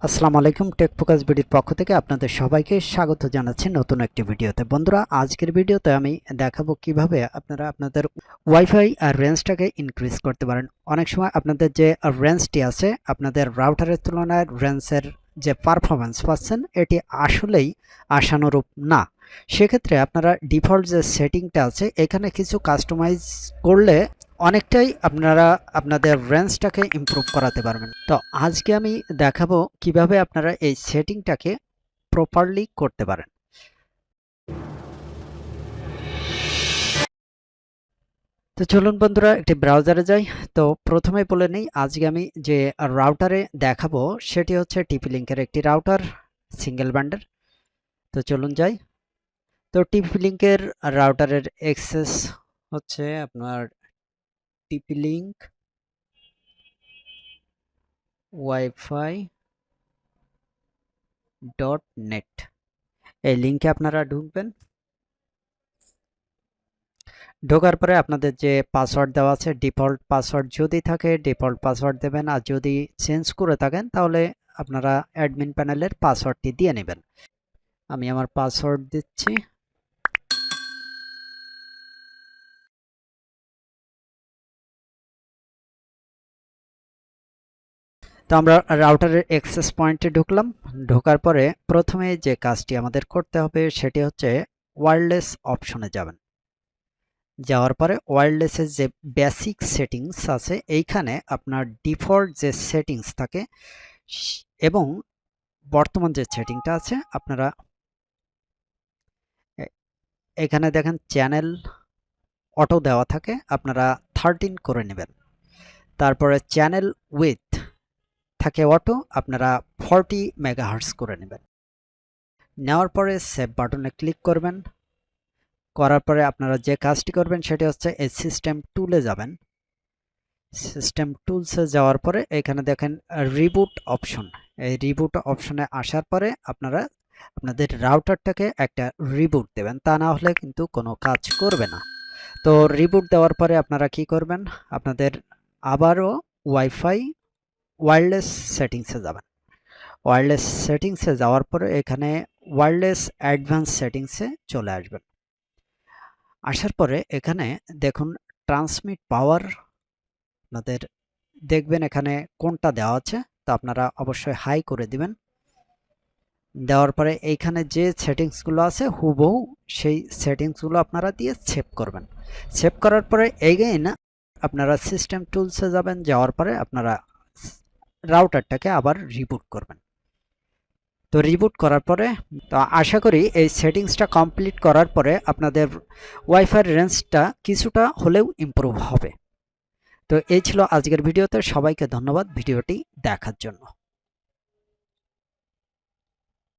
আসসালামু আলাইকুম take focus ভিডিওর পক্ষ থেকে আপনাদের সবাইকে স্বাগত জানাচ্ছি নতুন একটি ভিডিওতে। বন্ধুরা, আজকের ভিডিওতে আমি দেখাবো কিভাবে আপনারা আপনাদের ওয়াইফাই আর রেঞ্জটাকে ইনক্রিজ করতে পারেন। অনেক সময় আপনাদের যে রেঞ্জটি আছে আপনাদের রাউটারের তুলনায় রেঞ্জের যে পারফরম্যান্স পাচ্ছেন এটি আসলেই আশানুরূপ না। সেক্ষেত্রে আপনারা ডিফল্ট যে সেটিংটা আছে এখানে কিছু কাস্টমাইজ করলে অনেকটাই আপনারা আপনাদের রেঞ্জটাকে ইমপ্রুভ করাতে পারবেন। তো আজকে আমি দেখাবো কিভাবে আপনারা এই সেটিংটাকে প্রপারলি করতে পারেন। তো চলুন বন্ধুরা একটি ব্রাউজারে যাই। তো প্রথমে বলে নিই, আজকে আমি যে রাউটারে দেখাবো সেটি হচ্ছে টিপি লিঙ্কের একটি রাউটার, সিঙ্গেল ব্যান্ডের। তো চলুন যাই। তো টিপি লিঙ্কের রাউটারের অ্যাক্সেস হচ্ছে আপনার টিপি লিঙ্ক wifi.net, এই লিঙ্কে আপনারা ঢুকবেন। ঢোকার পরে আপনাদের যে পাসওয়ার্ড দেওয়া আছে ডিফল্ট পাসওয়ার্ড যদি থাকে ডিফল্ট পাসওয়ার্ড দেবেন, আর যদি চেঞ্জ করে থাকেন তাহলে আপনারা অ্যাডমিন প্যানেলের পাসওয়ার্ডটি দিয়ে নেবেন। আমি আমার পাসওয়ার্ড দিচ্ছি। তো আমরা রাউটারের অ্যাক্সেস পয়েন্টে ঢুকলাম। ঢোকার পরে প্রথমে যে কাজটি আমাদের করতে হবে সেটি হচ্ছে ওয়্যারলেস অপশনে যাবেন। যাওয়ার পরে ওয়্যারলেসের যে বেসিক সেটিংস আছে এইখানে আপনার ডিফল্ট যে সেটিংস থাকে এবং বর্তমান যে সেটিংটা আছে আপনারা এখানে দেখেন চ্যানেল অটো দেওয়া থাকে, আপনারা 13 করে নেবেন। তারপরে চ্যানেল উইথ থাকে অটো, আপনারা 40 মেগাহার্টজ করে নেবেন। নেওয়ার পরে সেভ বাটনে ক্লিক করবেন। করার পরে আপনারা যে কাজটি করবেন সেটি হচ্ছে এই সিস্টেম টুলে যাবেন। সিস্টেম টুলসে যাওয়ার পরে এখানে দেখেন রিবুট অপশন, এই রিবুট অপশনে আসার পরে আপনারা আপনাদের রাউটারটাকে একটা রিবুট দেবেন, তা না হলে কিন্তু কোনো কাজ করবে না। তো রিবুট দেওয়ার পরে আপনারা কি করবেন, আপনাদের আবারও ওয়াইফাই ওয়্যারলেস সেটিংসে যাবেন। ওয়্যারলেস সেটিংসে যাওয়ার পরে এখানে ওয়্যারলেস অ্যাডভান্স সেটিংসে চলে আসবেন। আসার পরে এখানে দেখুন ট্রান্সমিট পাওয়ার, আপনাদের দেখবেন এখানে কোনটা দেওয়া আছে, তো আপনারা অবশ্যই হাই করে দিবেন। দেওয়ার পরে এইখানে যে সেটিংসগুলো আছে হুবহু সেই সেটিংসগুলো আপনারা দিয়ে সেভ করবেন। সেভ করার পরে এগেইন আপনারা সিস্টেম টুলসে যাবেন। যাওয়ার পরে আপনারা রাউটারটাকে আবার রিবুট করবেন। তো রিবুট করার পরে তো আশা করি এই সেটিংসটা কমপ্লিট করার পরে আপনাদের ওয়াইফাই রেঞ্জটা কিছুটা হলেও ইমপ্রুভ হবে। তো এই ছিল আজকের ভিডিওতে। সবাইকে ধন্যবাদ ভিডিওটি দেখার জন্য।